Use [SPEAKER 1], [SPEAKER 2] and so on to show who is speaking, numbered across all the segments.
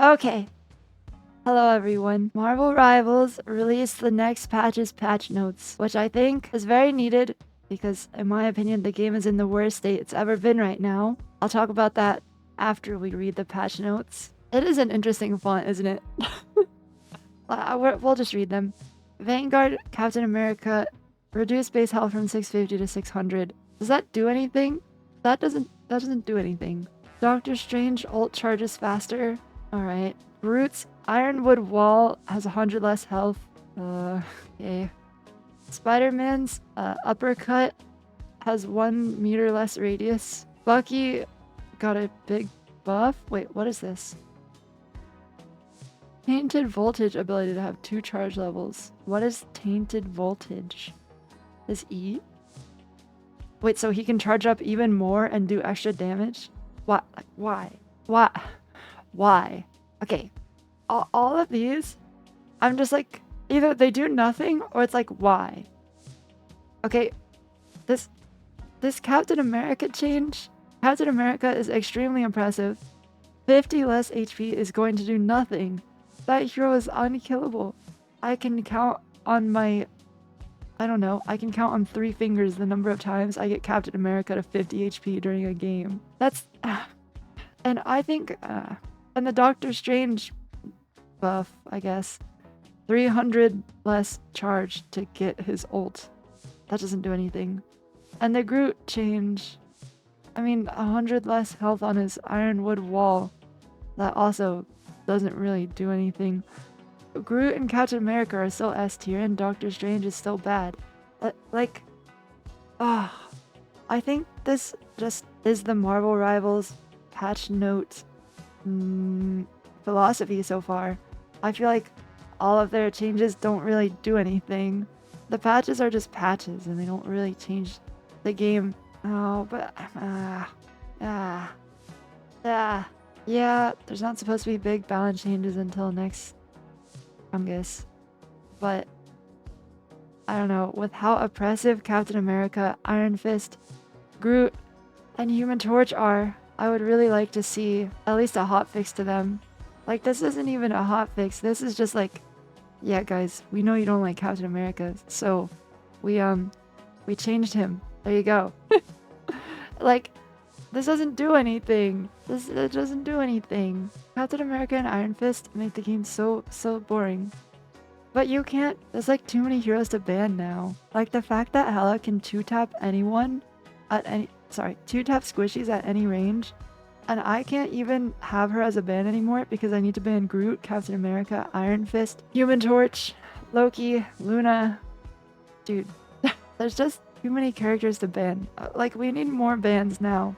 [SPEAKER 1] Okay. Hello everyone. Marvel Rivals released the next patch's patch notes, which I think is very needed because in my opinion the game is in the worst state it's ever been right now. I'll talk about that after we read the patch notes. It is an interesting font, isn't it? We'll just read them. Vanguard, Captain America, reduce base health from 650 to 600. Does that do anything? That doesn't do anything. Doctor Strange ult charges faster. Alright. Groot's Ironwood Wall has 100 less health. Okay. Spider-Man's uppercut has 1 meter less radius. Bucky got a big buff. Wait, what is this? Tainted Voltage ability to have 2 charge levels. What is Tainted Voltage? Is E? Wait, so he can charge up even more and do extra damage? What? Why? Why? Why? Okay, all of these, I'm just like, either they do nothing or it's like, why? Okay, this Captain America change, Captain America is extremely impressive. 50 less HP is going to do nothing. That hero is unkillable. I can count on my, I don't know, I can count on 3 fingers the number of times I get Captain America to 50 HP during a game. That's, and I think, and the Doctor Strange buff, I guess. 300 less charge to get his ult. That doesn't do anything. And the Groot change, I mean, 100 less health on his Ironwood Wall. That also doesn't really do anything. Groot and Captain America are still S tier and Doctor Strange is still bad. I think this just is the Marvel Rivals patch note philosophy so far. I feel like all of their changes don't really do anything. The patches are just patches and they don't really change the game. Oh, but yeah, there's not supposed to be big balance changes until next fungus. But I don't know, with how oppressive Captain America, Iron Fist, Groot, and Human Torch are, I would really like to see at least a hotfix to them. Like, this isn't even a hotfix. This is just like, yeah, guys, we know you don't like Captain America, so we changed him. There you go. Like, this doesn't do anything. It doesn't do anything. Captain America and Iron Fist make the game so boring. But you can't, there's like too many heroes to ban now. Like the fact that Hela can 2-tap anyone at any, 2-tap squishies at any range. And I can't even have her as a ban anymore because I need to ban Groot, Captain America, Iron Fist, Human Torch, Loki, Luna. Dude, there's just too many characters to ban. Like, we need more bans now.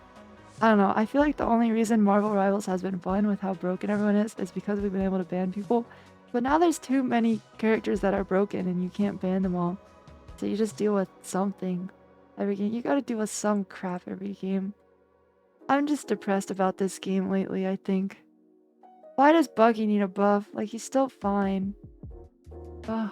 [SPEAKER 1] I don't know, I feel like the only reason Marvel Rivals has been fun with how broken everyone is because we've been able to ban people. But now there's too many characters that are broken and you can't ban them all. So you just deal with something every game. You gotta deal with some crap every game. I'm just depressed about this game lately, I think. Why does Bucky need a buff? Like, he's still fine. Ugh.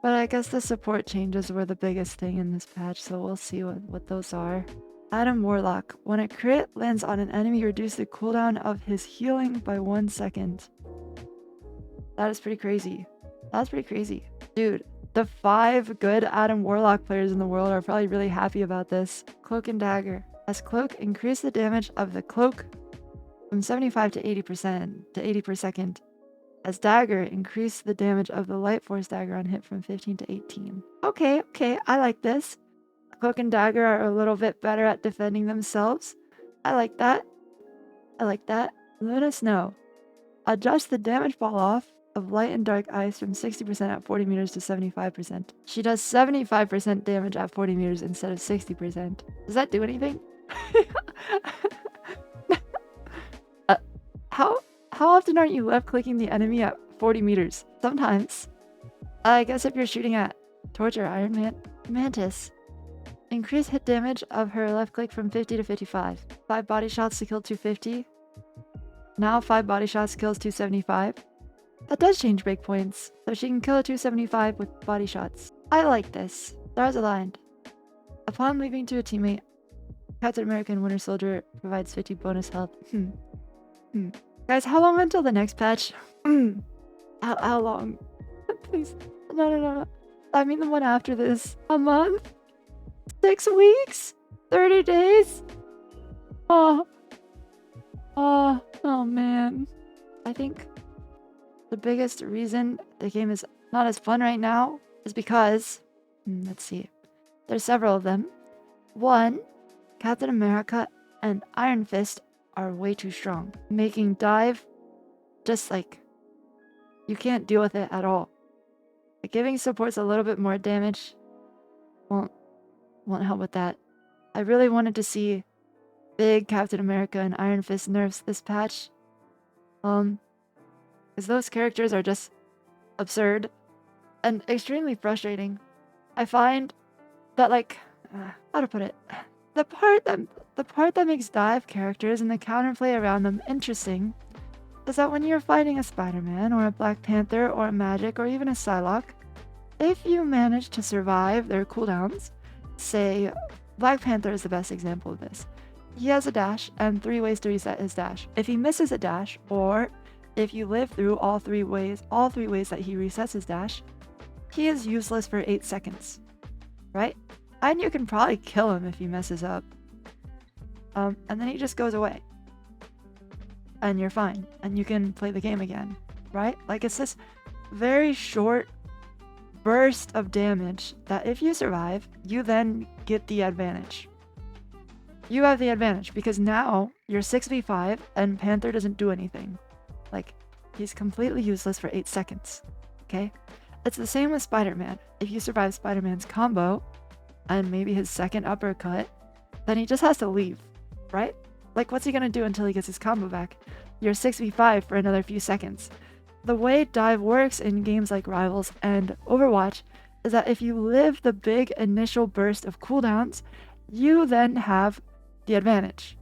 [SPEAKER 1] But I guess the support changes were the biggest thing in this patch, so we'll see what those are. Adam Warlock. When a crit lands on an enemy, reduce the cooldown of his healing by 1 second. That is pretty crazy. That's pretty crazy. Dude, the 5 good Adam Warlock players in the world are probably really happy about this. Cloak and Dagger. As Cloak, increase the damage of the Cloak from 75 to 80% to 80 per second. As Dagger, increase the damage of the Light Force Dagger on hit from 15 to 18. Okay, I like this. Cloak and Dagger are a little bit better at defending themselves. I like that. Luna Snow. Adjust the damage fall off of Light and Dark Ice from 60% at 40 meters to 75%. She does 75% damage at 40 meters instead of 60%. Does that do anything? How often aren't you left clicking the enemy at 40 meters? Sometimes. I guess if you're shooting at Torch or Iron Mantis. Increase hit damage of her left click from 50 to 55. 5 body shots to kill 250. Now 5 body shots kills 275. That does change breakpoints, so she can kill a 275 with body shots. I like this. Stars aligned. Upon leaving to a teammate, Captain America and Winter Soldier provides 50 bonus health. Guys, how long until the next patch? How long? Please. No, no, no, no. I mean the one after this. A month? 6 weeks? 30 days? Oh. Oh man. I think the biggest reason the game is not as fun right now is because... let's see. There's several of them. One, Captain America and Iron Fist are way too strong, making dive just like... you can't deal with it at all. Like, giving supports a little bit more damage won't help with that. I really wanted to see big Captain America and Iron Fist nerfs this patch. Because those characters are just absurd and extremely frustrating. I find that, like, how to put it, the part that makes dive characters and the counterplay around them interesting is that when you're fighting a Spider-Man or a Black Panther or a Magic or even a Psylocke, if you manage to survive their cooldowns, say Black Panther is the best example of this. He has a dash and 3 ways to reset his dash. If he misses a dash, or if you live through all three ways that he resets his dash, he is useless for 8 seconds, right? And you can probably kill him if he messes up. And then he just goes away. And you're fine. And you can play the game again, right? Like, it's this very short burst of damage that if you survive, you then get the advantage. You have the advantage because now you're 6v5 and Panther doesn't do anything. Like, he's completely useless for 8 seconds, okay? It's the same with Spider-Man. If you survive Spider-Man's combo and maybe his second uppercut, then he just has to leave, right? Like, what's he gonna do until he gets his combo back? You're 6v5 for another few seconds. The way dive works in games like Rivals and Overwatch is that if you live the big initial burst of cooldowns, you then have the advantage.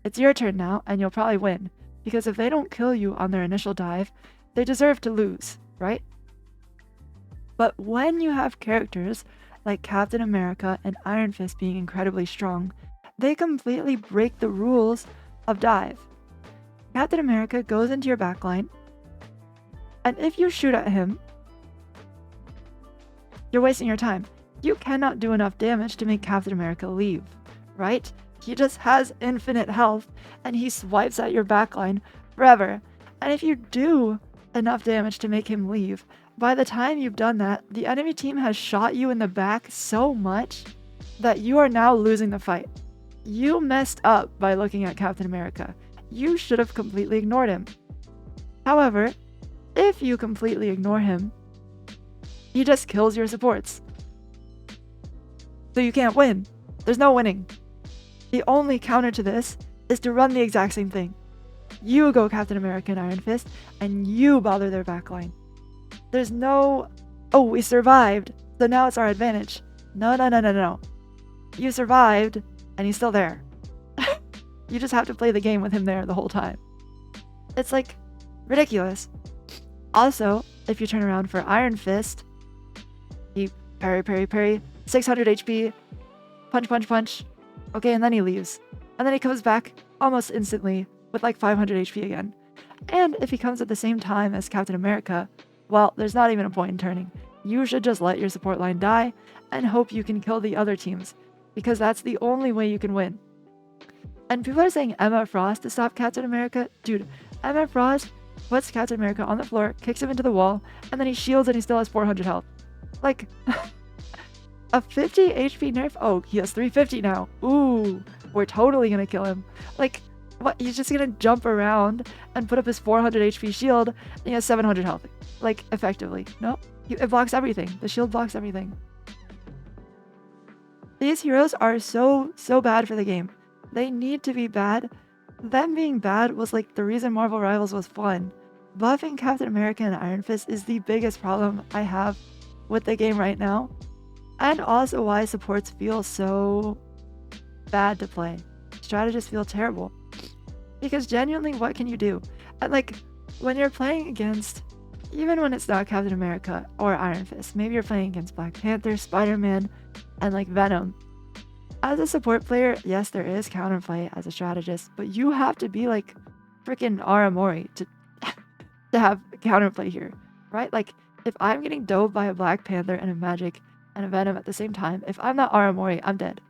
[SPEAKER 1] It's your turn now, and you'll probably win. Because if they don't kill you on their initial dive, they deserve to lose, right? But when you have characters like Captain America and Iron Fist being incredibly strong, they completely break the rules of dive. Captain America goes into your backline, and if you shoot at him, you're wasting your time. You cannot do enough damage to make Captain America leave, right? He just has infinite health, and he swipes at your backline forever. And if you do enough damage to make him leave, by the time you've done that, the enemy team has shot you in the back so much that you are now losing the fight. You messed up by looking at Captain America. You should have completely ignored him. However, if you completely ignore him, he just kills your supports. So you can't win. There's no winning. The only counter to this is to run the exact same thing. You go Captain America and Iron Fist, and you bother their backline. There's no, oh, we survived, so now it's our advantage. No, no, no, no, no. You survived, and he's still there. You just have to play the game with him there the whole time. It's like ridiculous. Also, if you turn around for Iron Fist, he parry, 600 HP, punch, punch, punch. Okay, and then he leaves. And then he comes back almost instantly with like 500 HP again. And if he comes at the same time as Captain America, well, there's not even a point in turning. You should just let your support line die and hope you can kill the other teams, because that's the only way you can win. And people are saying Emma Frost to stop Captain America. Dude, Emma Frost puts Captain America on the floor, kicks him into the wall, and then he shields and he still has 400 health. Like, a 50 HP nerf? Oh, he has 350 now. Ooh, we're totally gonna kill him. Like, what? He's just gonna jump around and put up his 400 HP shield, and he has 700 health. Like, effectively. No, it blocks everything. The shield blocks everything. These heroes are so bad for the game. They need to be bad. Them being bad was like the reason Marvel Rivals was fun. Buffing Captain America and Iron Fist is the biggest problem I have with the game right now. And also why supports feel so bad to play. Strategists feel terrible. Because genuinely, what can you do? And like, when you're playing against, even when it's not Captain America or Iron Fist, maybe you're playing against Black Panther, Spider-Man, and like Venom. As a support player, yes, there is counterplay as a strategist, but you have to be like freaking Aramori to have counterplay here, right? Like, if I'm getting dove by a Black Panther and a Magic and a Venom at the same time, if I'm not Aramori, I'm dead.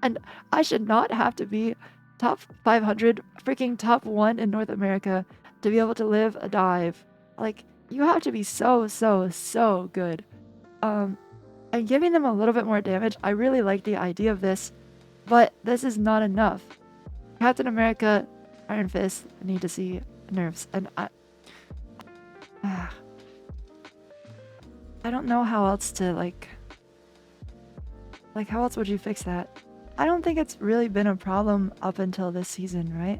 [SPEAKER 1] And I should not have to be top 500, freaking top 1 in North America to be able to live a dive. Like, you have to be so, so, so good. And giving them a little bit more damage, I really like the idea of this, but this is not enough. Captain America, Iron Fist need to see nerfs, and I don't know how else to, like, how else would you fix that? I don't think it's really been a problem up until this season, right?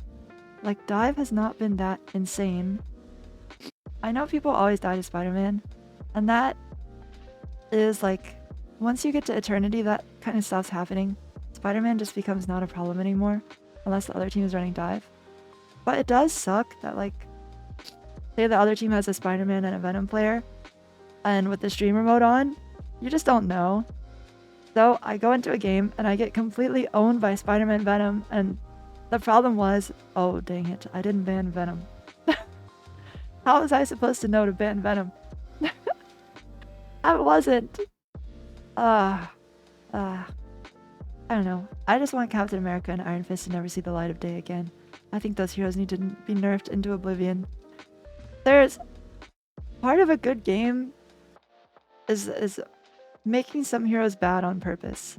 [SPEAKER 1] Like, dive has not been that insane. I know people always die to Spider-Man, and that is, like, once you get to Eternity, that kind of stops happening. Spider-Man just becomes not a problem anymore, unless the other team is running dive. But it does suck that, like, say the other team has a Spider-Man and a Venom player, and with the streamer mode on, you just don't know. So I go into a game and I get completely owned by Spider-Man Venom, and the problem was, oh dang it, I didn't ban Venom. How was I supposed to know to ban Venom? I wasn't. I don't know. I just want Captain America and Iron Fist to never see the light of day again. I think those heroes need to be nerfed into oblivion. There's part of a good game is making some heroes bad on purpose.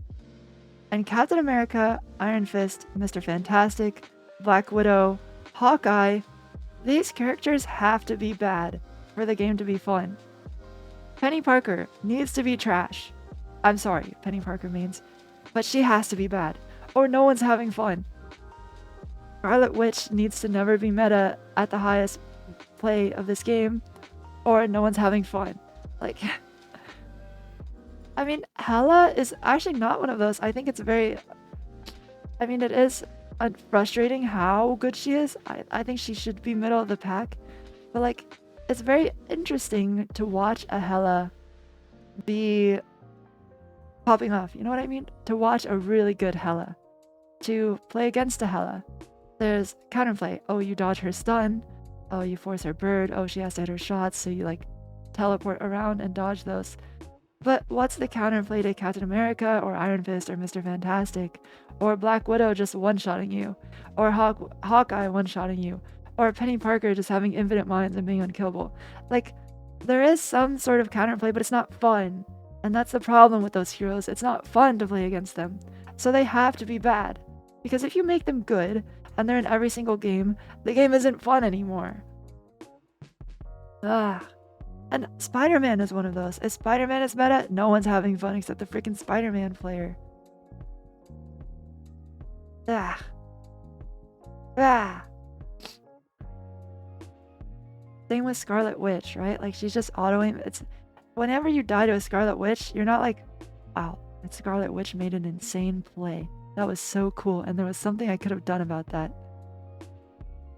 [SPEAKER 1] And Captain America, Iron Fist, Mr. Fantastic, Black Widow, Hawkeye, these characters have to be bad for the game to be fun. Penny Parker needs to be trash. I'm sorry, Penny Parker means, but she has to be bad, or no one's having fun. Scarlet Witch needs to never be meta at the highest play of this game, or no one's having fun. Like, I mean, Hela is actually not one of those. I think it's very... I mean, it is frustrating how good she is. I think she should be middle of the pack. But, like, it's very interesting to watch a Hela be popping off. You know what I mean? To watch a really good Hela. To play against a Hela. There's counterplay. Oh, you dodge her stun. Oh, you force her bird. Oh, she has to hit her shots. So you, like, teleport around and dodge those. But what's the counterplay to Captain America or Iron Fist or Mr. Fantastic or Black Widow just one-shotting you or Hawkeye one-shotting you or Penny Parker just having infinite mines and being unkillable? Like, there is some sort of counterplay, but it's not fun. And that's the problem with those heroes. It's not fun to play against them. So they have to be bad. Because if you make them good and they're in every single game, the game isn't fun anymore. And Spider-Man is one of those. If Spider-Man is meta, no one's having fun except the freaking Spider-Man player. Same with Scarlet Witch, right? Like, she's just auto-aim. It's whenever you die to a Scarlet Witch, you're not like, wow, that Scarlet Witch made an insane play. That was so cool, and there was something I could have done about that.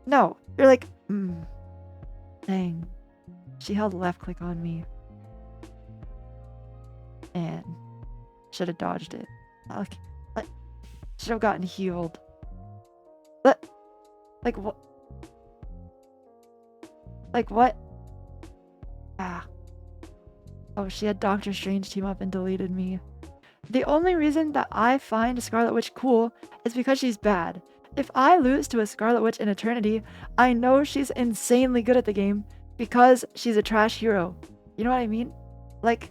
[SPEAKER 1] No, you're like, dang. She held left click on me. And should have dodged it. Like, should have gotten healed. But, like, what? Like, what? Oh, she had Doctor Strange team up and deleted me. The only reason that I find Scarlet Witch cool is because she's bad. If I lose to a Scarlet Witch in Eternity, I know she's insanely good at the game because she's a trash hero. You know what I mean? Like,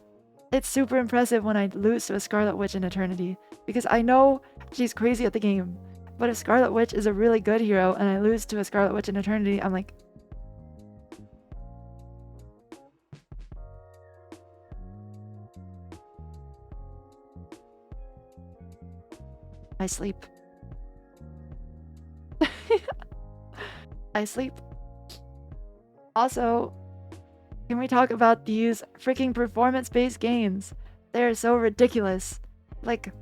[SPEAKER 1] it's super impressive when I lose to a Scarlet Witch in Eternity because I know she's crazy at the game. But if Scarlet Witch is a really good hero and I lose to a Scarlet Witch in Eternity, I'm like... I sleep. I sleep. Also, can we talk about these freaking performance-based games? They're so ridiculous. Like,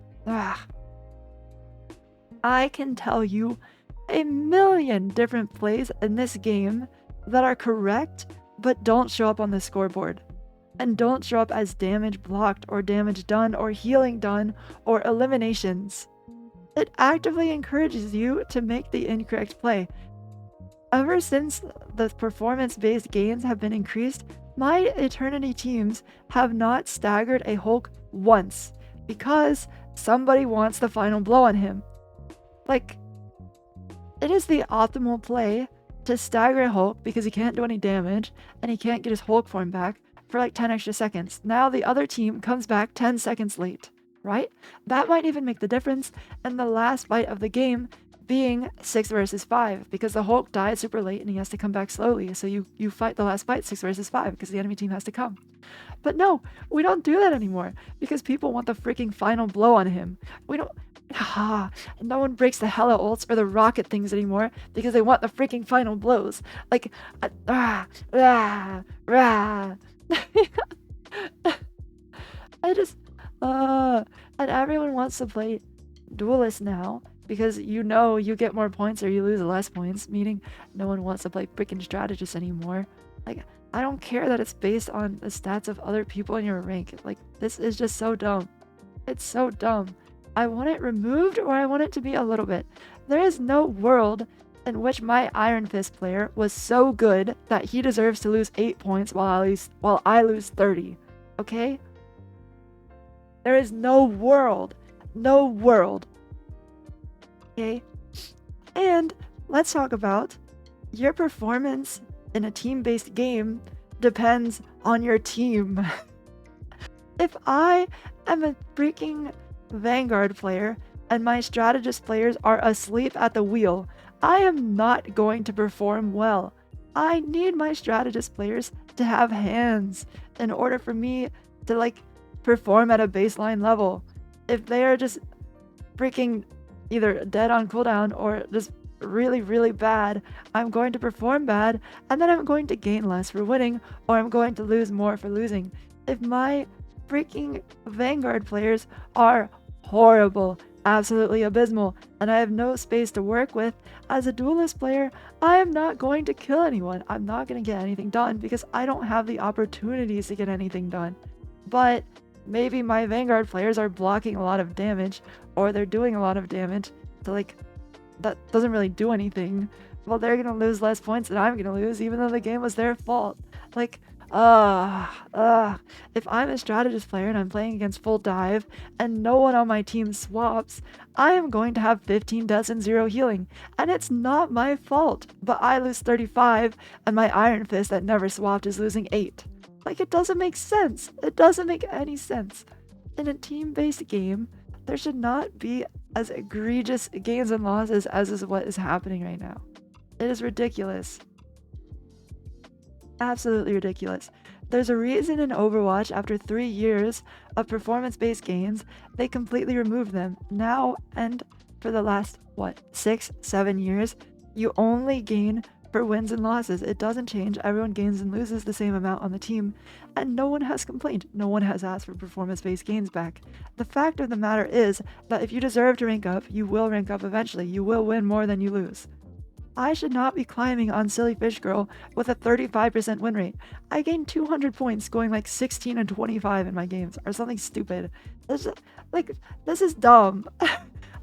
[SPEAKER 1] I can tell you a million different plays in this game that are correct, but don't show up on the scoreboard. And don't show up as damage blocked or damage done or healing done or eliminations. It actively encourages you to make the incorrect play. Ever since the performance-based gains have been increased, my Eternity teams have not staggered a Hulk once because somebody wants the final blow on him. Like, it is the optimal play to stagger a Hulk because he can't do any damage and he can't get his Hulk form back for like 10 extra seconds. Now the other team comes back 10 seconds late, right? That might even make the difference in the last fight of the game being 6 versus 5 because the Hulk died super late and he has to come back slowly. So you fight the last fight 6 versus 5 because the enemy team has to come. But no, we don't do that anymore because people want the freaking final blow on him. We don't. No one breaks the Hella ults or the rocket things anymore because they want the freaking final blows. Like, rah. I just, and everyone wants to play Duelist now because you know you get more points or you lose less points, meaning no one wants to play freaking Strategist anymore. Like, I don't care that it's based on the stats of other people in your rank. Like, this is just so dumb. It's so dumb. I want it removed or I want it to be a little bit. There is no world in which my Iron Fist player was so good that he deserves to lose 8 points while I lose 30. Okay? There is no world. No world. Okay? And let's talk about your performance in a team-based game depends on your team. If I am a freaking Vanguard player and my strategist players are asleep at the wheel, I am not going to perform well. I need my strategist players to have hands in order for me to like perform at a baseline level. If they are just freaking either dead on cooldown or just really, really bad, I'm going to perform bad and then I'm going to gain less for winning or I'm going to lose more for losing. If my freaking Vanguard players are horrible, absolutely abysmal, and I have no space to work with, as a Duelist player, I am not going to kill anyone. I'm not going to get anything done because I don't have the opportunities to get anything done. But maybe my Vanguard players are blocking a lot of damage or they're doing a lot of damage to like that doesn't really do anything. Well, they're gonna lose less points than I'm gonna lose, even though the game was their fault. Like, if I'm a strategist player and I'm playing against full dive and no one on my team swaps, I am going to have 15 deaths and 0 healing. And it's not my fault, but I lose 35 and my Iron Fist that never swapped is losing 8. Like, it doesn't make sense. It doesn't make any sense. In a team-based game, there should not be as egregious gains and losses as is what is happening right now. It is ridiculous. Absolutely ridiculous. There's a reason in Overwatch, after 3 years of performance-based gains, they completely removed them. Now, and for the last, 6, 7 years, you only gain for wins and losses. It doesn't change. Everyone gains and loses the same amount on the team, and no one has complained. No one has asked for performance-based gains back. The fact of the matter is that if you deserve to rank up, you will rank up eventually. You will win more than you lose. I should not be climbing on Silly Fish Girl with a 35% win rate. I gained 200 points going like 16 and 25 in my games, or something stupid. This is dumb.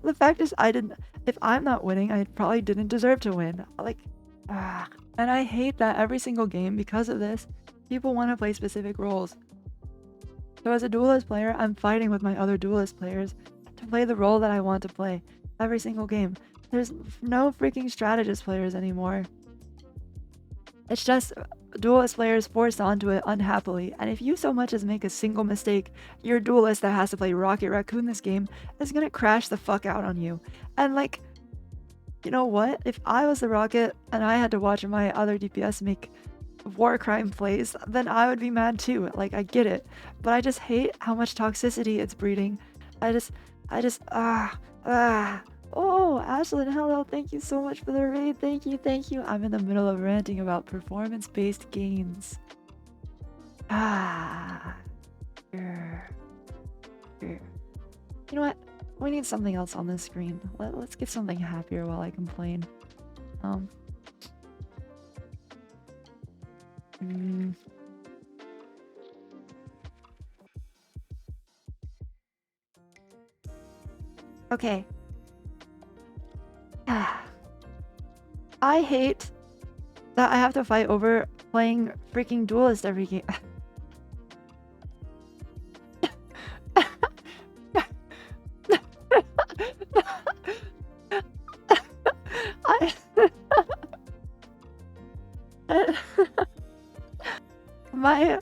[SPEAKER 1] The fact is, if I'm not winning, I probably didn't deserve to win. And I hate that every single game, because of this, people want to play specific roles. So as a Duelist player, I'm fighting with my other Duelist players to play the role that I want to play every single game. There's no freaking strategist players anymore. It's just Duelist players forced onto it unhappily, and if you so much as make a single mistake, your Duelist that has to play Rocket Raccoon this game is gonna crash the fuck out on you. And like, you know what? If I was the Rocket and I had to watch my other DPS make war crime plays, then I would be mad too. Like, I get it, but I just hate how much toxicity it's breeding. Oh, Ashlyn, hello, thank you so much for the raid. Thank you. I'm in the middle of ranting about performance-based gains. You know what? We need something else on this screen. Let's get something happier while I complain. Okay. I hate that I have to fight over playing freaking Duelist every game. I my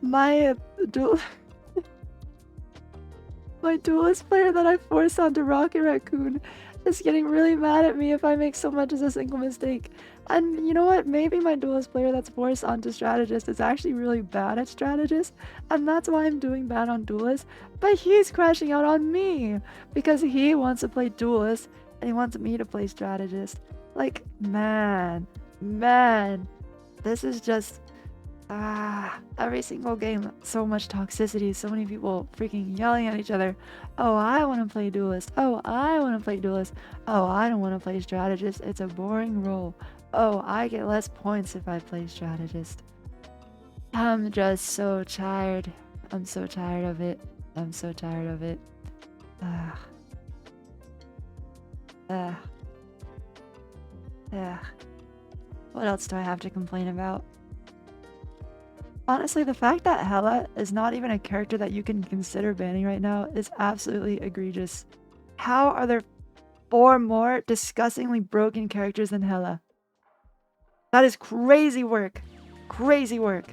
[SPEAKER 1] my duel my duelist player that I forced onto Rocket Raccoon is getting really mad at me if I make so much as a single mistake. And you know what? Maybe my duelist player that's forced onto strategist is actually really bad at strategist, and that's why I'm doing bad on duelist. But he's crashing out on me because he wants to play duelist and he wants me to play strategist. Like, man, this is just every single game, so much toxicity, so many people freaking yelling at each other. Oh, I want to play duelist. Oh, I want to play duelist. Oh, I don't want to play strategist. It's a boring role. Oh, I get less points if I play strategist. I'm just so tired. I'm so tired of it. I'm so tired of it. Ugh. Ugh. Ugh. What else do I have to complain about? Honestly, the fact that Hela is not even a character that you can consider banning right now is absolutely egregious. How are there 4 more disgustingly broken characters than Hela? That is crazy work. Crazy work.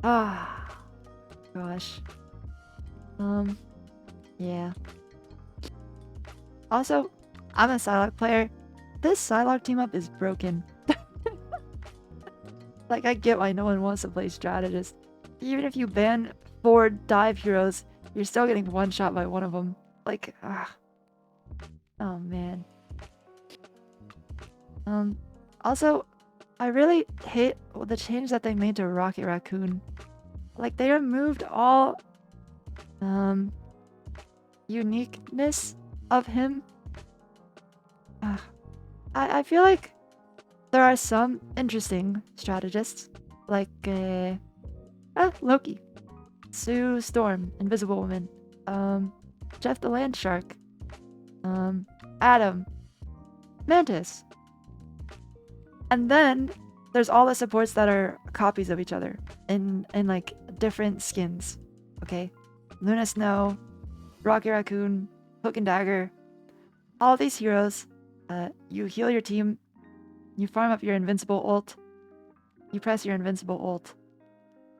[SPEAKER 1] Ah, gosh. Yeah. Also, I'm a Psylocke player. This Psylocke team up is broken. Like, I get why no one wants to play strategist. Even if you ban 4 dive heroes, you're still getting one shot by one of them. Like, oh man. Also, I really hate the change that they made to Rocket Raccoon. Like, they removed all uniqueness of him. I feel like there are some interesting strategists, like Loki, Sue Storm, Invisible Woman, Jeff the Land Shark, Adam, Mantis. And then there's all the supports that are copies of each other in like different skins. Okay, Luna Snow, Rocket Raccoon, Hook and Dagger, all these heroes. You heal your team. You farm up your invincible ult. You press your invincible ult.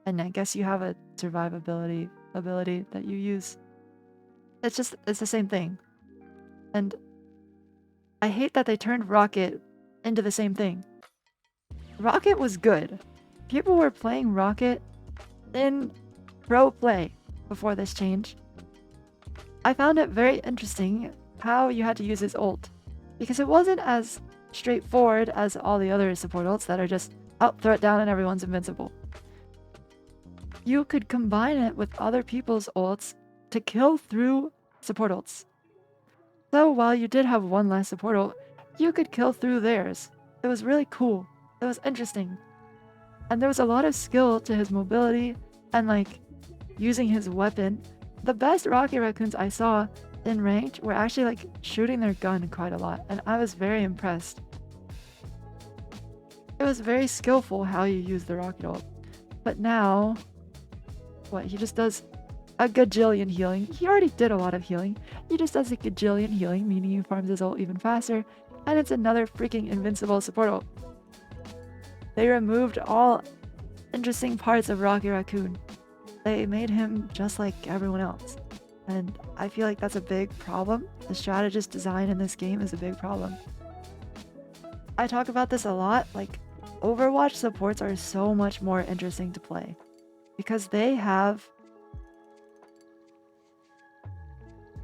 [SPEAKER 1] And I guess you have a survivability ability that you use. It's the same thing. And I hate that they turned Rocket into the same thing. Rocket was good. People were playing Rocket in pro play before this change. I found it very interesting how you had to use his ult, because it wasn't as straightforward as all the other support ults that are just throw it down and everyone's invincible. You could combine it with other people's ults to kill through support ults. So while you did have one less support ult, you could kill through theirs. It was really cool. It was interesting. And there was a lot of skill to his mobility and like using his weapon. The best Rocket Raccoons I saw in ranked were actually like shooting their gun quite a lot, and I was very impressed. It was very skillful how you use the rocket ult. But now, what, he just does a gajillion healing. He already did a lot of healing. He just does a gajillion healing, meaning he farms his ult even faster, and it's another freaking invincible support ult. They removed all interesting parts of Rocket Raccoon. They made him just like everyone else. And I feel like that's a big problem. The strategist design in this game is a big problem. I talk about this a lot, like Overwatch supports are so much more interesting to play because they have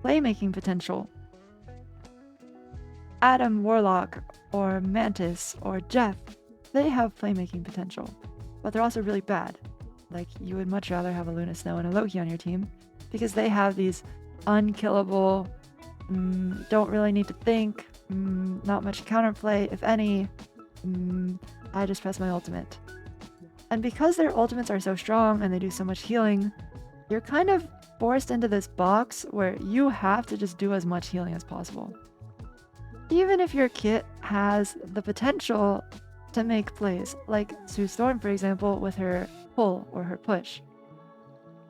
[SPEAKER 1] playmaking potential. Adam Warlock or Mantis or Jeff, they have playmaking potential, but they're also really bad. Like, you would much rather have a Luna Snow and a Loki on your team because they have these unkillable, don't really need to think, not much counterplay, if any. I just press my ultimate. And because their ultimates are so strong and they do so much healing, you're kind of forced into this box where you have to just do as much healing as possible. Even if your kit has the potential to make plays, like Sue Storm, for example, with her pull or her push.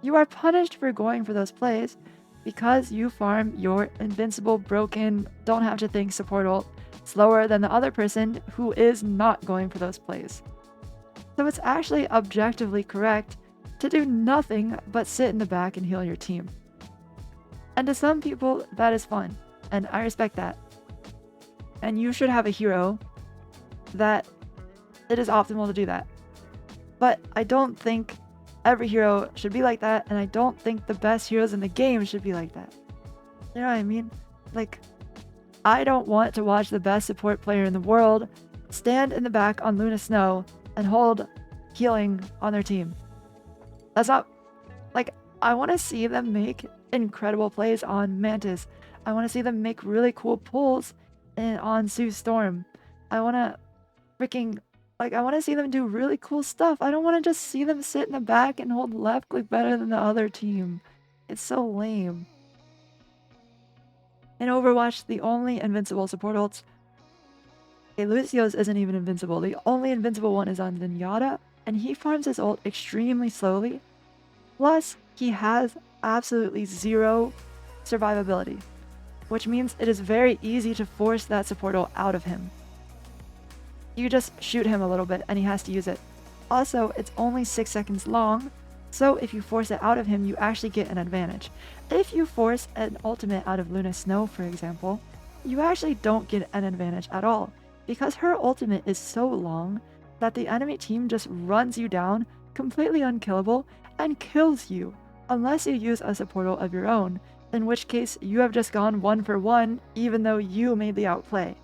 [SPEAKER 1] You are punished for going for those plays because you farm your invincible, broken, don't have to think support ult slower than the other person who is not going for those plays. So it's actually objectively correct to do nothing but sit in the back and heal your team. And to some people, that is fun, and I respect that. And you should have a hero that it is optimal to do that. But I don't think every hero should be like that, and I don't think the best heroes in the game should be like that. You know what I mean? Like, I don't want to watch the best support player in the world stand in the back on Luna Snow and hold healing on their team. That's not... Like, I want to see them make incredible plays on Mantis. I want to see them make really cool pulls on Sue Storm. I want to freaking... Like, I want to see them do really cool stuff. I don't want to just see them sit in the back and hold left click better than the other team. It's so lame. In Overwatch, the only invincible support ults... Okay, Lucio's isn't even invincible. The only invincible one is on Zenyatta, and he farms his ult extremely slowly. Plus, he has absolutely zero survivability, which means it is very easy to force that support ult out of him. You just shoot him a little bit and he has to use it. Also, it's only 6 seconds long, so if you force it out of him, you actually get an advantage. If you force an ultimate out of Luna Snow, for example, you actually don't get an advantage at all, because her ultimate is so long that the enemy team just runs you down, completely unkillable, and kills you, unless you use a support ult of your own, in which case you have just gone 1 for 1, even though you made the outplay.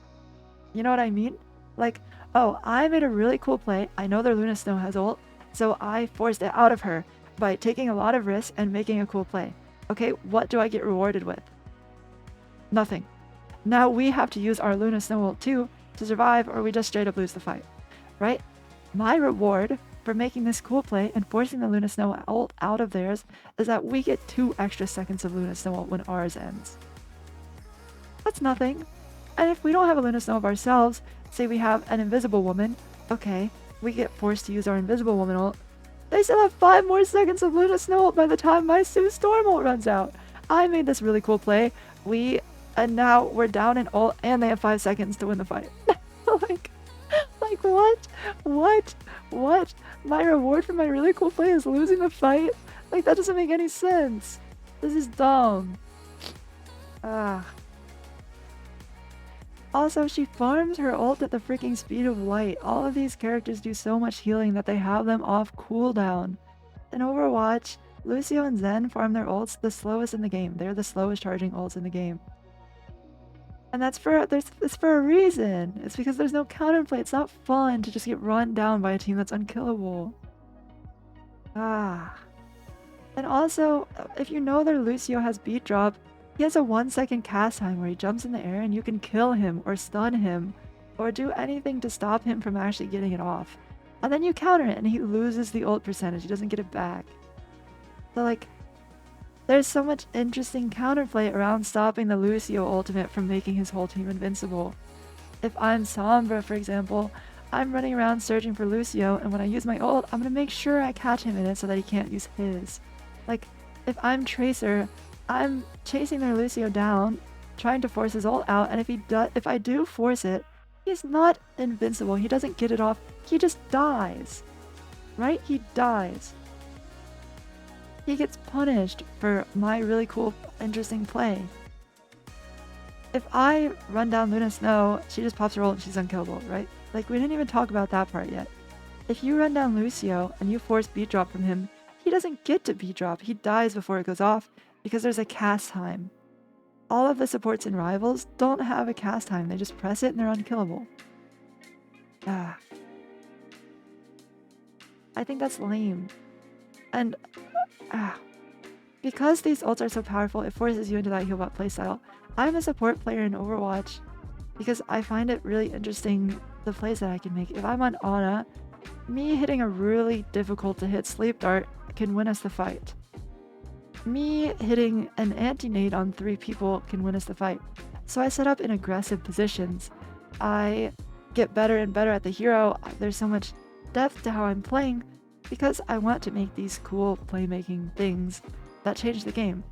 [SPEAKER 1] You know what I mean? Like, oh, I made a really cool play, I know their Luna Snow has ult, so I forced it out of her by taking a lot of risks and making a cool play. Okay, what do I get rewarded with? Nothing. Now we have to use our Luna Snow ult too to survive, or we just straight up lose the fight, right? My reward for making this cool play and forcing the Luna Snow ult out of theirs is that we get 2 extra seconds of Luna Snow ult when ours ends. That's nothing. And if we don't have a Luna Snow of ourselves, say we have an invisible woman, okay, we get forced to use our invisible woman ult. They still have 5 more seconds of Luna Snow ult by the time my Sue Storm ult runs out. I made this really cool play. And now we're down in ult and they have 5 seconds to win the fight. like what? My reward for my really cool play is losing the fight? Like, that doesn't make any sense. This is dumb. Also, she farms her ult at the freaking speed of light. All of these characters do so much healing that they have them off cooldown. In Overwatch, Lucio and Zen farm their ults the slowest in the game. They're the slowest charging ults in the game. And it's for a reason. It's because there's no counterplay. It's not fun to just get run down by a team that's unkillable. And also, if you know their Lucio has beat drop, he has a 1-second cast time where he jumps in the air and you can kill him or stun him or do anything to stop him from actually getting it off. And then you counter it and he loses the ult percentage. He doesn't get it back. So, like, there's so much interesting counterplay around stopping the Lucio ultimate from making his whole team invincible. If I'm Sombra, for example, I'm running around searching for Lucio, and when I use my ult, I'm gonna make sure I catch him in it so that he can't use his. Like, if I'm Tracer, I'm chasing their Lucio down, trying to force his ult out, and if I do force it, he's not invincible. He doesn't get it off. He just dies. Right? He dies. He gets punished for my really cool, interesting play. If I run down Luna Snow, she just pops her ult and she's unkillable, right? Like, we didn't even talk about that part yet. If you run down Lucio and you force beat drop from him, he doesn't get to beat drop. He dies before it goes off because there's a cast time. All of the supports in Rivals don't have a cast time. They just press it and they're unkillable. I think that's lame. And because these ults are so powerful, it forces you into that healbot playstyle. I'm a support player in Overwatch because I find it really interesting the plays that I can make. If I'm on Ana, me hitting a really difficult to hit sleep dart can win us the fight. Me hitting an anti-nade on 3 people can win us the fight. So I set up in aggressive positions. I get better and better at the hero. There's so much depth to how I'm playing because I want to make these cool playmaking things that change the game.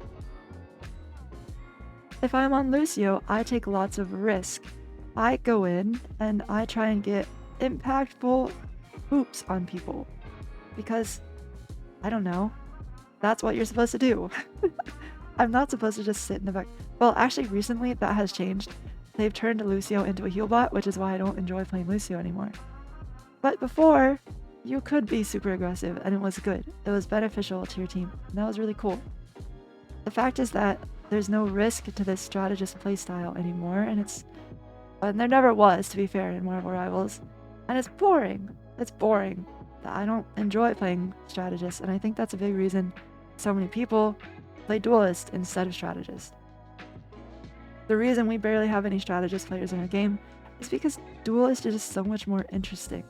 [SPEAKER 1] If I'm on Lucio, I take lots of risk. I go in and I try and get impactful hoops on people because, I don't know, that's what you're supposed to do. I'm not supposed to just sit in the back. Well, actually, recently that has changed. They've turned Lucio into a heal bot, which is why I don't enjoy playing Lucio anymore. But before, you could be super aggressive and it was good. It was beneficial to your team, and that was really cool. The fact is that there's no risk to this strategist playstyle anymore, and there never was, to be fair, in Marvel Rivals. And it's boring. It's boring. I don't enjoy playing strategist, and I think that's a big reason so many people play duelist instead of strategist. The reason we barely have any strategist players in our game is because duelist is just so much more interesting.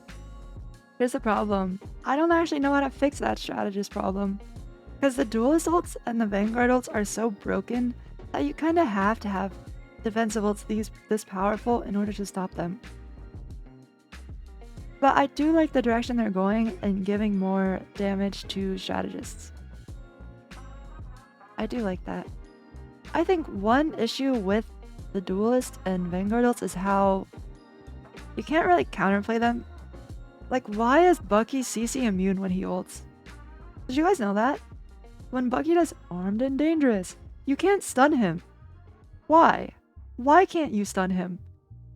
[SPEAKER 1] Here's the problem. I don't actually know how to fix that strategist problem. Because the duelist ults and the Vanguard ults are so broken that you kind of have to have defensive ults this powerful in order to stop them. But I do like the direction they're going and giving more damage to strategists. I do like that. I think one issue with the duelist and Vanguard ults is how you can't really counterplay them. Like, why is Bucky CC immune when he ults? Did you guys know that? When Bucky does armed and dangerous, you can't stun him. Why? Why can't you stun him?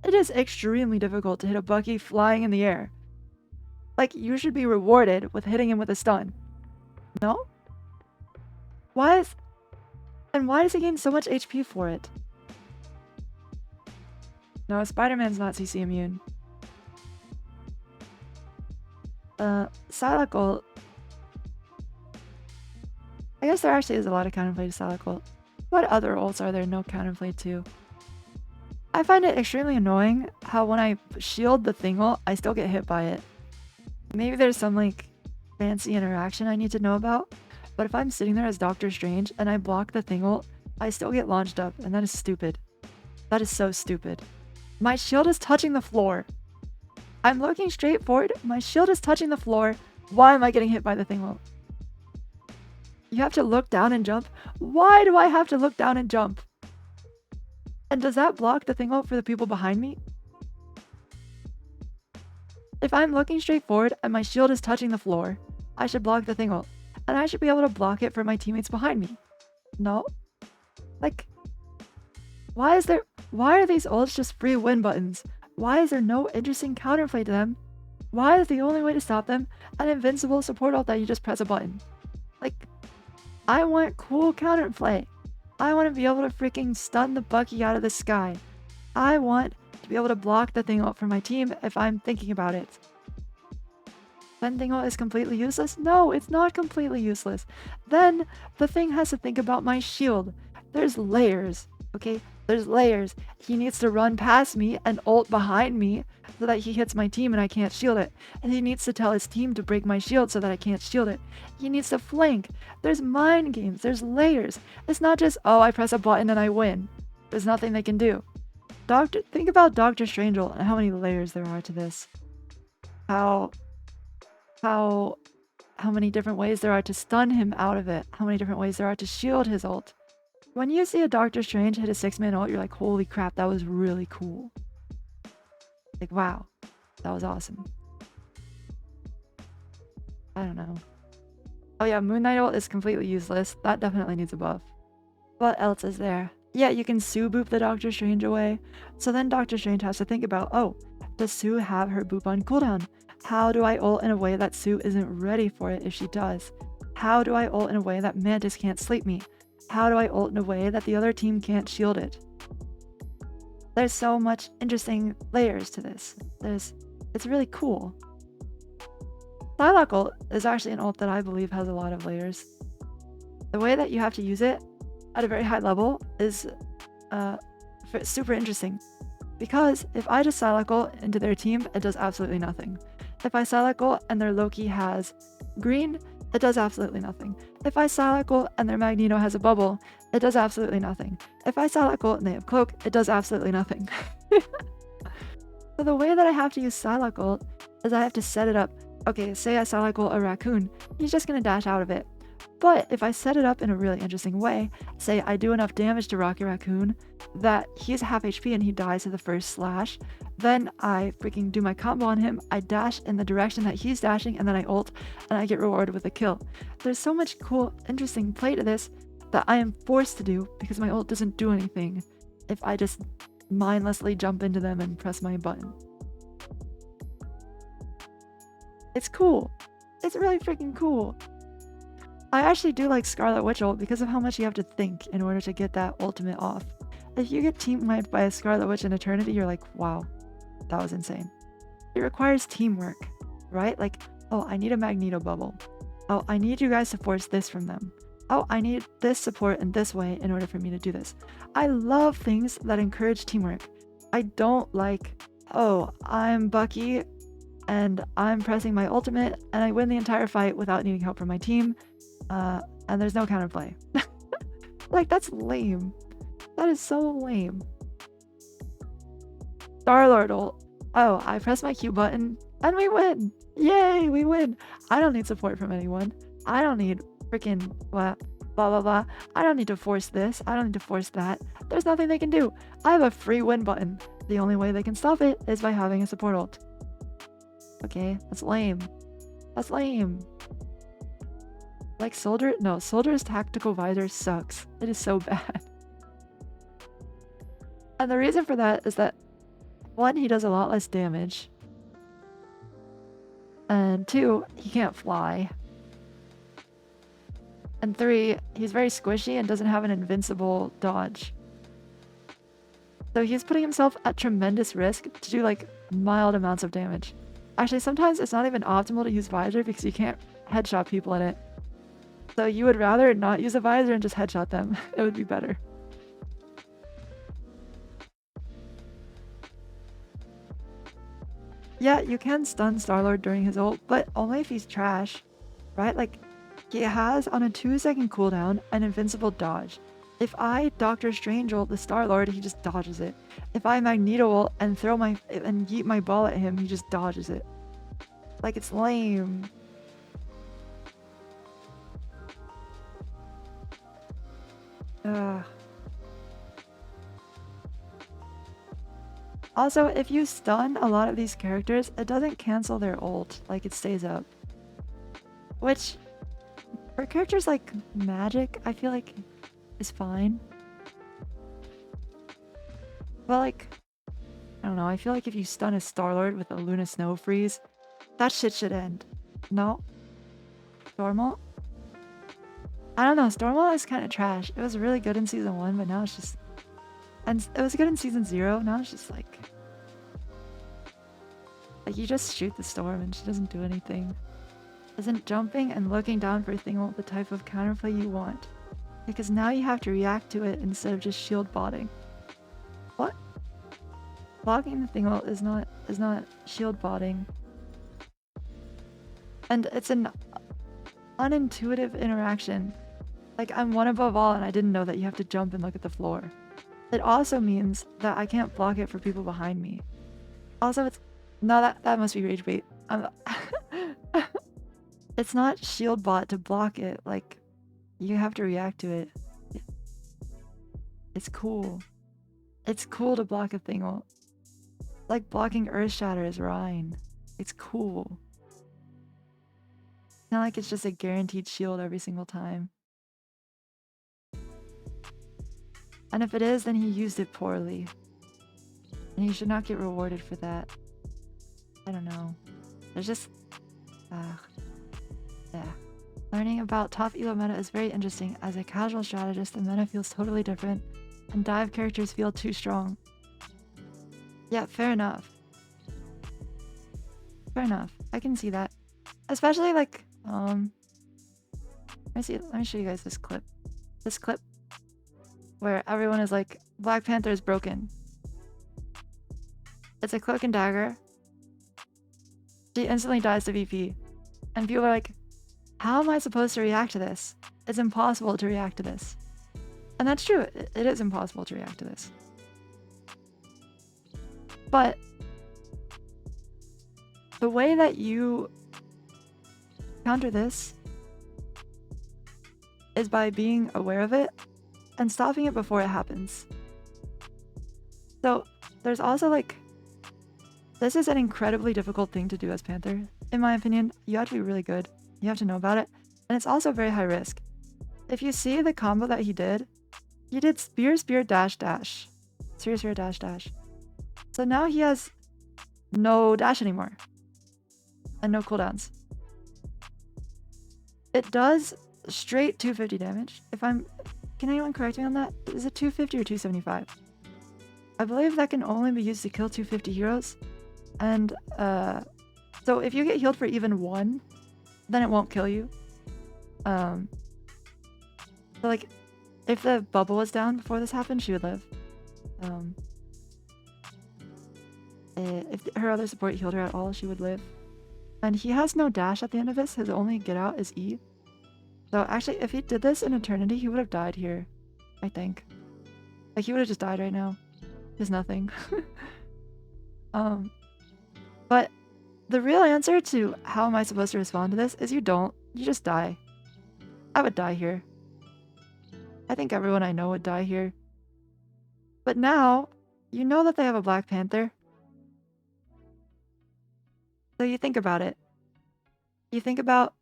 [SPEAKER 1] It is extremely difficult to hit a Bucky flying in the air. Like, you should be rewarded with hitting him with a stun. No? Why does he gain so much HP for it? No, Spider-Man's not CC immune. Psylocke ult. I guess there actually is a lot of counterplay to Psylocke ult. What other ults are there no counterplay to? I find it extremely annoying how when I shield the thing ult, I still get hit by it. Maybe there's some like fancy interaction I need to know about, but if I'm sitting there as Doctor Strange and I block the thing ult, I still get launched up, and that is stupid. That is so stupid. My shield is touching the floor. I'm looking straight forward, my shield is touching the floor. Why am I getting hit by the thing ult? You have to look down and jump? Why do I have to look down and jump? And does that block the thing ult for the people behind me? If I'm looking straight forward and my shield is touching the floor, I should block the thing ult. And I should be able to block it for my teammates behind me. No? Like, why are these ults just free win buttons? Why is there no interesting counterplay to them? Why is the only way to stop them an invincible support ult that you just press a button? Like, I want cool counterplay. I want to be able to freaking stun the Bucky out of the sky. I want to be able to block the thing ult for my team if I'm thinking about it. Then thing ult is completely useless? No, it's not completely useless. Then the thing has to think about my shield. There's layers, okay? There's layers. He needs to run past me and ult behind me so that he hits my team and I can't shield it. And he needs to tell his team to break my shield so that I can't shield it. He needs to flank. There's mind games. There's layers. It's not just, oh, I press a button and I win. There's nothing they can do. Think about Doctor Strange and how many layers there are to this. How many different ways there are to stun him out of it. How many different ways there are to shield his ult. When you see a Doctor Strange hit a 6-man ult, you're like, holy crap, that was really cool. Like, wow, that was awesome. I don't know. Oh yeah, Moon Knight ult is completely useless. That definitely needs a buff. What else is there? Yeah, you can Sue boop the Doctor Strange away. So then Doctor Strange has to think about, oh, does Sue have her boop on cooldown? How do I ult in a way that Sue isn't ready for it if she does? How do I ult in a way that Mantis can't sleep me? How do I ult in a way that the other team can't shield it? There's so much interesting layers to this. It's really cool. Psylocke ult is actually an ult that I believe has a lot of layers. The way that you have to use it at a very high level is super interesting. Because if I just Psylocke ult into their team, it does absolutely nothing. If I Psylocke ult and their Loki has green, it does absolutely nothing. If I Psylocke ult and their Magneto has a bubble, it does absolutely nothing. If I Psylocke ult and they have cloak, it does absolutely nothing. So the way that I have to use Psylocke ult is I have to set it up. Okay, say I Psylocke ult a raccoon, he's just gonna dash out of it. But if I set it up in a really interesting way, say I do enough damage to Rocket Raccoon that he's half HP and he dies to the first slash, then I freaking do my combo on him, I dash in the direction that he's dashing, and then I ult, and I get rewarded with a kill. There's so much cool, interesting play to this that I am forced to do because my ult doesn't do anything if I just mindlessly jump into them and press my button. It's cool. It's really freaking cool. I actually do like Scarlet Witch ult because of how much you have to think in order to get that ultimate off. If you get team wiped by a Scarlet Witch in Eternity, you're like, wow, that was insane. It requires teamwork, right? Like, oh, I need a Magneto bubble. Oh, I need you guys to force this from them. Oh, I need this support in this way in order for me to do this. I love things that encourage teamwork. I don't like, oh, I'm Bucky and I'm pressing my ultimate and I win the entire fight without needing help from my team. And there's no counterplay. Like, that's lame. That is so lame. Star-Lord ult. Oh, I press my Q button and we win. Yay, we win. I don't need support from anyone. I don't need freaking blah, blah, blah, blah. I don't need to force this. I don't need to force that. There's nothing they can do. I have a free win button. The only way they can stop it is by having a support ult. Okay, that's lame. That's lame. Like Soldier? No, Soldier's tactical visor sucks. It is so bad. And the reason for that is that, one, he does a lot less damage. And two, he can't fly. And three, he's very squishy and doesn't have an invincible dodge. So he's putting himself at tremendous risk to do like mild amounts of damage. Actually, sometimes it's not even optimal to use visor because you can't headshot people in it. So you would rather not use a visor and just headshot them. It would be better. Yeah, you can stun Star-Lord during his ult, but only if he's trash, right? Like, he has on a 2-second cooldown an invincible dodge. If I Doctor Strange ult the Star-Lord, he just dodges it. If I Magneto ult and yeet my ball at him, he just dodges it. Like, it's lame. Also, if you stun a lot of these characters, it doesn't cancel their ult, like it stays up. Which, for characters like Magic, I feel like is fine. But like, I don't know, I feel like if you stun a Star-Lord with a Luna Snow Freeze, that shit should end. No? Stormult? I don't know, Stormult is kind of trash. It was really good in Season 1, but now it's just... And it was good in Season 0, now it's just like... Like, you just shoot the storm and she doesn't do anything. Isn't jumping and looking down for Thingult the type of counterplay you want? Because now you have to react to it instead of just shield botting. What? Blocking the Thingult is not shield botting. And it's an unintuitive interaction. Like, I'm one above all and I didn't know that you have to jump and look at the floor. It also means that I can't block it for people behind me. Also, it's... No, that must be rage bait. It's not shield bot to block it. Like, you have to react to it. It's cool. It's cool to block a Thingult. Like blocking Earth Shatter is Rhine. It's cool. It's not like it's just a guaranteed shield every single time. And if it is, then he used it poorly. And he should not get rewarded for that. I don't know. There's just... yeah. Learning about top elo meta is very interesting. As a casual strategist, the meta feels totally different, and dive characters feel too strong. Yeah, fair enough. Fair enough. I can see that. Especially like, let me show you guys this clip. This clip where everyone is like, Black Panther is broken. It's a cloak and dagger. She instantly dies to VP. And people are like, how am I supposed to react to this? It's impossible to react to this. And that's true. It is impossible to react to this. But the way that you counter this is by being aware of it and stopping it before it happens. So there's also like, this is an incredibly difficult thing to do as Panther. In my opinion, you have to be really good. You have to know about it. And it's also very high risk. If you see the combo that he did spear, spear, dash, dash. Spear, spear, dash, dash. So now he has no dash anymore. And no cooldowns. It does straight 250 damage. Can anyone correct me on that? Is it 250 or 275? I believe that can only be used to kill 250 heroes. And so if you get healed for even 1, then it won't kill you. So like, if the bubble was down before this happened, she would live. If her other support healed her at all, she would live. And he has no dash at the end of this. His only get out is E. So actually, if he did this in Eternity, he would have died here, I think. Like, he would have just died right now. There's nothing. But the real answer to how am I supposed to respond to this is you don't. You just die. I would die here. I think everyone I know would die here. But now, you know that they have a Black Panther. So you think about it. You think about,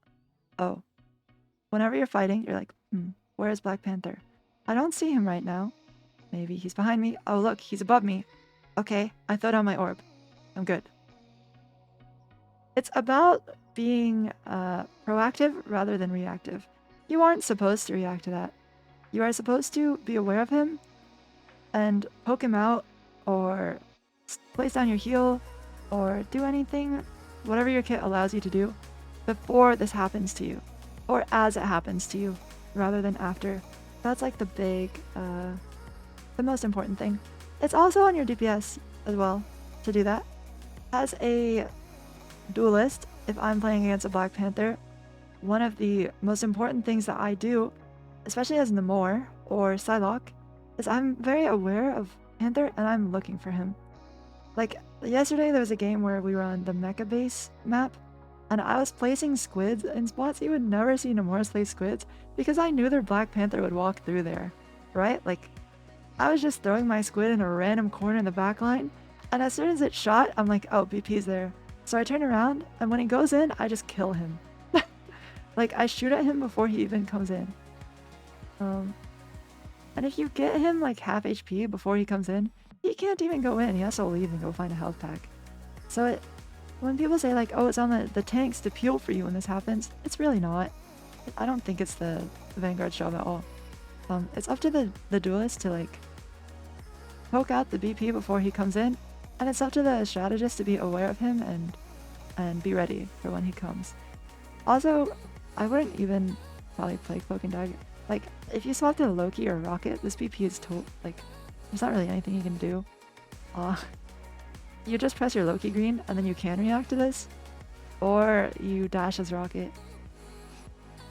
[SPEAKER 1] oh, whenever you're fighting, you're like, where is Black Panther? I don't see him right now. Maybe he's behind me. Oh, look, he's above me. Okay, I throw down my orb. I'm good. It's about being proactive rather than reactive. You aren't supposed to react to that. You are supposed to be aware of him and poke him out or place down your heal or do anything, whatever your kit allows you to do before this happens to you or as it happens to you rather than after. That's like the big, the most important thing. It's also on your DPS as well to do that. As a duelist, if I'm playing against a Black Panther, one of the most important things that I do, especially as Namor or Psylocke, is I'm very aware of Panther and I'm looking for him. Like, yesterday there was a game where we were on the Mecha Base map, and I was placing squids in spots you would never see Namor's place squids because I knew their Black Panther would walk through there, right? Like, I was just throwing my squid in a random corner in the back line, and as soon as it shot, I'm like, oh, BP's there. So I turn around, and when he goes in, I just kill him. Like, I shoot at him before he even comes in. And if you get him like half HP before he comes in, he can't even go in. He has to leave and go find a health pack. So when people say like, oh, it's on the tanks to peel for you when this happens, it's really not. I don't think it's the Vanguard job at all. It's up to the duelist to like poke out the BP before he comes in, and it's up to the strategist to be aware of him and be ready for when he comes. Also, I wouldn't even probably play Cloak and Dagger. Like, if you swap to Loki or Rocket, this BP is like, there's not really anything you can do. You just press your Loki green, and then you can react to this, or you dash as Rocket.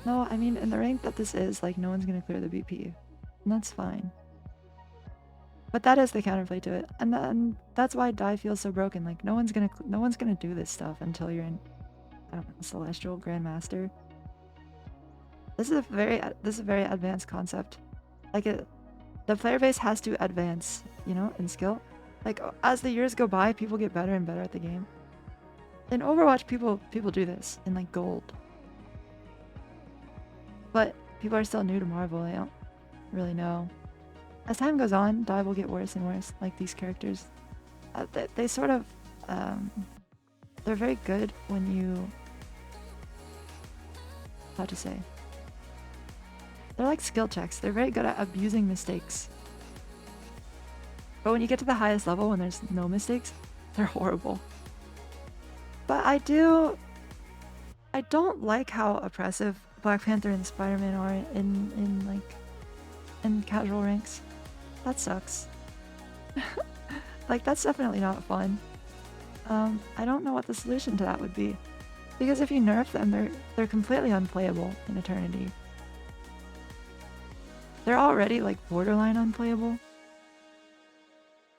[SPEAKER 1] No, I mean, in the rank that this is, like, no one's gonna clear the BP, and that's fine. But that is the counterplay to it, and that's why Die feels so broken. Like, no one's gonna do this stuff until you're in, I don't know, Celestial Grandmaster. This is a very advanced concept. Like, the player base has to advance, you know, in skill. Like, as the years go by, people get better and better at the game. In Overwatch, people do this in like Gold. But people are still new to Marvel. They don't really know. As time goes on, dive will get worse and worse. Like, these characters, they sort of, they're very good when you, how to say, they're like skill checks. They're very good at abusing mistakes. But when you get to the highest level, when there's no mistakes, they're horrible. But I don't like how oppressive Black Panther and Spider-Man are in casual ranks. That sucks. Like, that's definitely not fun. I don't know what the solution to that would be. Because if you nerf them, they're completely unplayable in Eternity. They're already like borderline unplayable.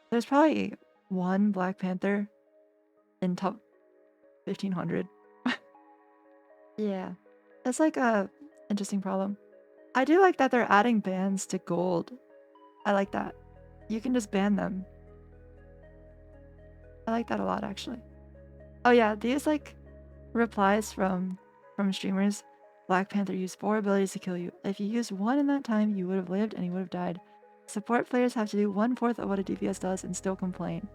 [SPEAKER 1] There's probably one Black Panther in top 1500. Yeah. That's like a interesting problem. I do like that they're adding bans to gold. I like that. You can just ban them. I like that a lot, actually. Oh yeah, these like replies from streamers. Black Panther used 4 abilities to kill you. If you used 1 in that time, you would have lived and you would have died. Support players have to do 1/4 of what a DPS does and still complain.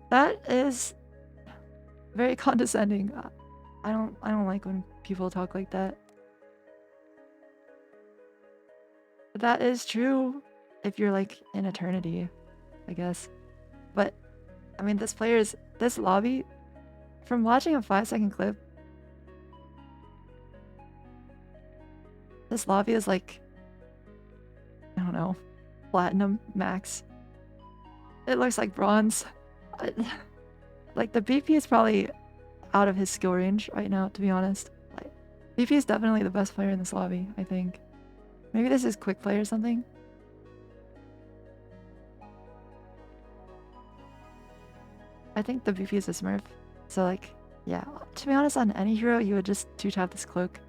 [SPEAKER 1] That is very condescending. I don't like when people talk like that. But that is true if you're like in eternity, I guess. But I mean, this lobby, from watching a 5-second clip, this lobby is like, I don't know, platinum max. It looks like bronze. Like the BP is probably out of his skill range right now, to be honest. Like, BP is definitely the best player in this lobby, I think. Maybe this is quick play or something. I think the BP is a smurf. So like, yeah, to be honest, on any hero, you would just 2-tap this cloak.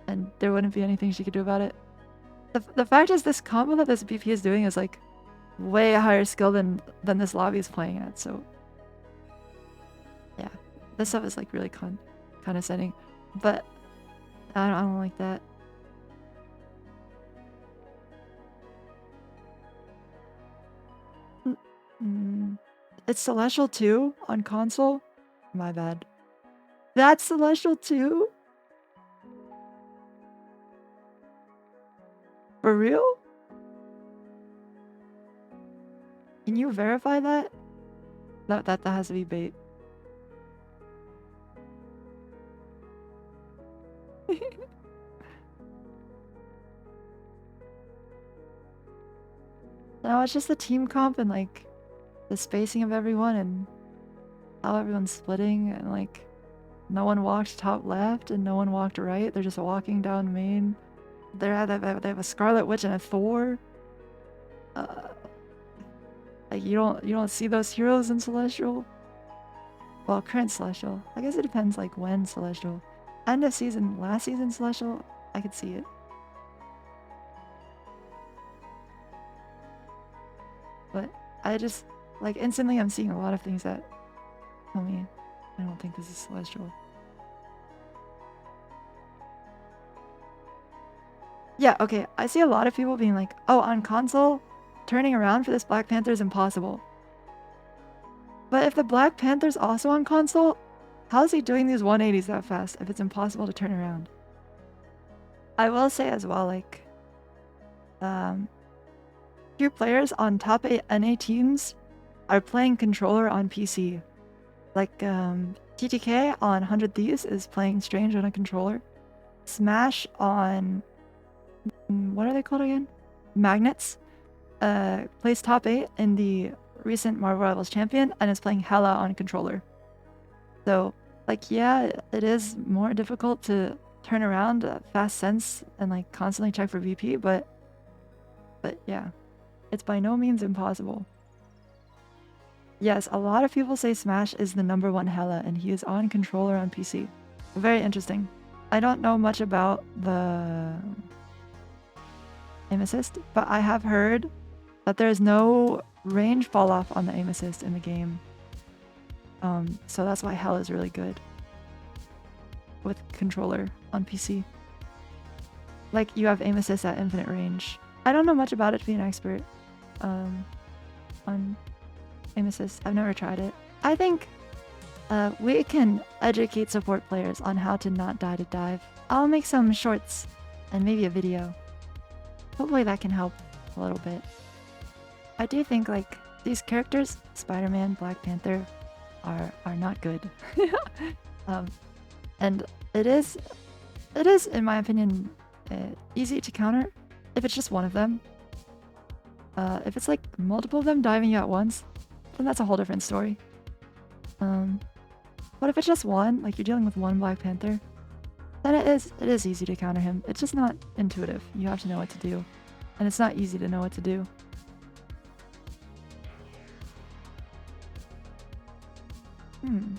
[SPEAKER 1] And there wouldn't be anything she could do about it. The fact is, this combo that this BP is doing is like way higher skill than this lobby is playing at, so yeah. This stuff is like really condescending. But I don't like that. It's Celestial 2 on console? My bad. That's Celestial 2? For real? Can you verify that? That has to be bait. No, it's just the team comp and like the spacing of everyone and how everyone's splitting, and like no one walked top left and no one walked right. They're just walking down main. They have a Scarlet Witch and a Thor. Like you don't see those heroes in Celestial. Well, current Celestial. I guess it depends like when Celestial. End of season, last season Celestial, I could see it. But I just like instantly I'm seeing a lot of things that tell me I don't think this is Celestial. Yeah, okay. I see a lot of people being like, oh, on console, turning around for this Black Panther is impossible. But if the Black Panther's also on console, how is he doing these 180s that fast if it's impossible to turn around? I will say as well, like, few players on top 8 NA teams are playing controller on PC. Like, TTK on 100 Thieves is playing Strange on a controller. Smash on... what are they called again? Magnets. Plays top 8 in the recent Marvel Rivals champion and is playing Hela on controller. So, like, yeah, it is more difficult to turn around fast sense and like constantly check for VP, but yeah, it's by no means impossible. Yes, a lot of people say Smash is the #1 Hela and he is on controller on PC. Very interesting. I don't know much about the aim assist, but I have heard that there's no range fall off on the aim assist in the game. So that's why Hela is really good with controller on PC. Like, you have aim assist at infinite range. I don't know much about it to be an expert on aim assist. I've never tried it. I think we can educate support players on how to not die to dive. I'll make some shorts and maybe a video. Hopefully that can help a little bit. I do think like these characters, Spider-Man, Black Panther, are not good. And it is in my opinion easy to counter if it's just one of them. If it's like multiple of them diving you at once, then that's a whole different story. But if it's just one, like you're dealing with one Black Panther, then it is easy to counter him. It's just not intuitive. You have to know what to do, and it's not easy to know what to do. Hmm.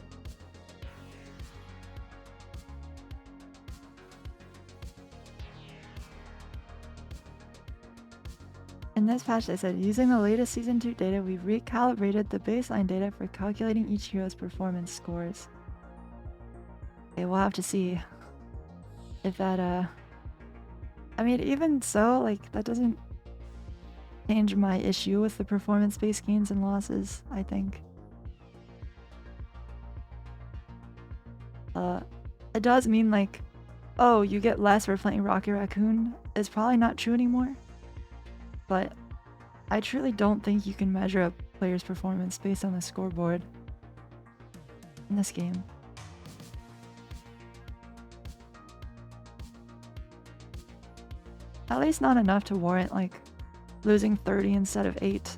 [SPEAKER 1] In this patch, they said, using the latest Season 2 data, we've recalibrated the baseline data for calculating each hero's performance scores. Okay, we'll have to see if that, I mean, even so, like, that doesn't change my issue with the performance-based gains and losses, I think. It does mean, like, oh, you get less for playing Rocket Raccoon is probably not true anymore. But I truly don't think you can measure a player's performance based on the scoreboard in this game. At least not enough to warrant, like, losing 30 instead of 8.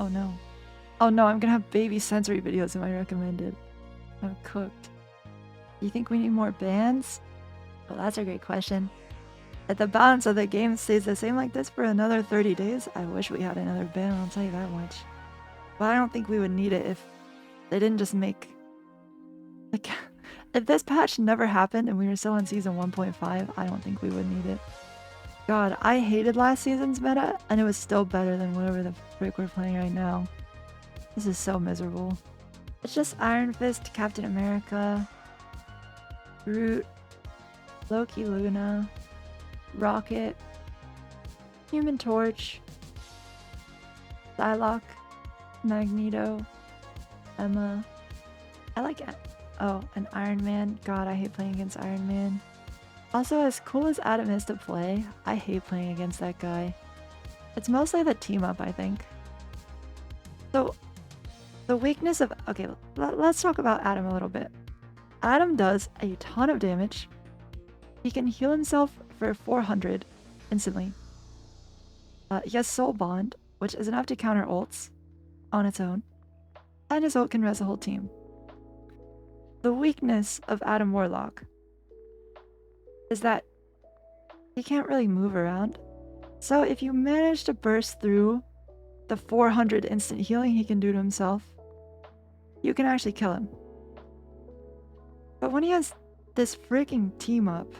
[SPEAKER 1] Oh no. Oh no, I'm gonna have baby sensory videos in my recommended. I'm cooked. You think we need more bans? Well, that's a great question. If the balance of the game stays the same like this for another 30 days, I wish we had another ban, I'll tell you that much. But I don't think we would need it if they didn't just make... Like, if this patch never happened and we were still on Season 1.5, I don't think we would need it. God, I hated last season's meta, and it was still better than whatever the frick we're playing right now. This is so miserable. It's just Iron Fist, Captain America, Groot, Loki, Luna, Rocket, Human Torch, Psylocke, Magneto, Emma. I like it. Oh, and Iron Man. God, I hate playing against Iron Man. Also, as cool as Adam is to play, I hate playing against that guy. It's mostly the team up, I think. So, the weakness of... Okay, let's talk about Adam a little bit. Adam does a ton of damage. He can heal himself for 400 instantly. He has Soul Bond, which is enough to counter ults on its own. And his ult can res the whole team. The weakness of Adam Warlock is that he can't really move around. So if you manage to burst through the 400 instant healing he can do to himself, you can actually kill him. But when he has this freaking team up,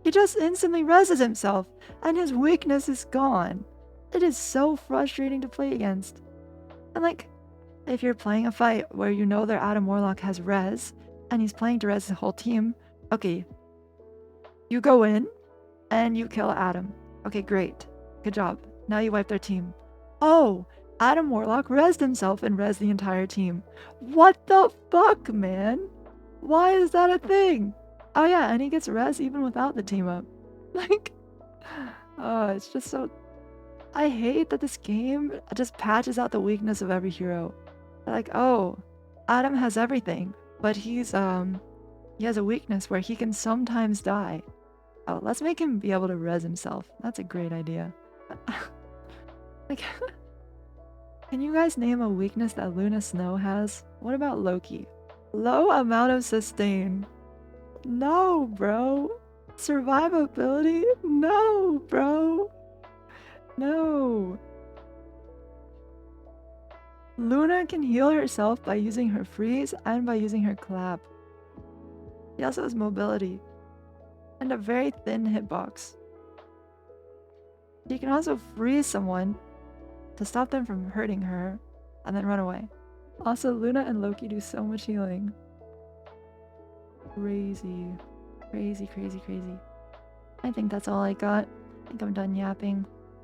[SPEAKER 1] he just instantly reses himself and his weakness is gone. It is so frustrating to play against. And like, if you're playing a fight where you know their Adam Warlock has res and he's playing to res the whole team, okay, you go in and you kill Adam. Okay, great. Good job. Now you wipe their team. Oh, Adam Warlock resed himself and resed the entire team. What the fuck, man? Why is that a thing? Oh yeah, and he gets res even without the team up. Like, oh, it's just so... I hate that this game just patches out the weakness of every hero. Like, oh, Adam has everything, but he has a weakness where he can sometimes die. Oh, let's make him be able to res himself. That's a great idea. Like, can you guys name a weakness that Luna Snow has? What about Loki? Low amount of sustain. No, bro. Survivability? No, bro. No. Luna can heal herself by using her freeze and by using her clap. She also has mobility and a very thin hitbox. She can also freeze someone to stop them from hurting her and then run away. Also, Luna and Loki do so much healing. Crazy. Crazy, crazy, crazy. I think that's all I got. I think I'm done yapping.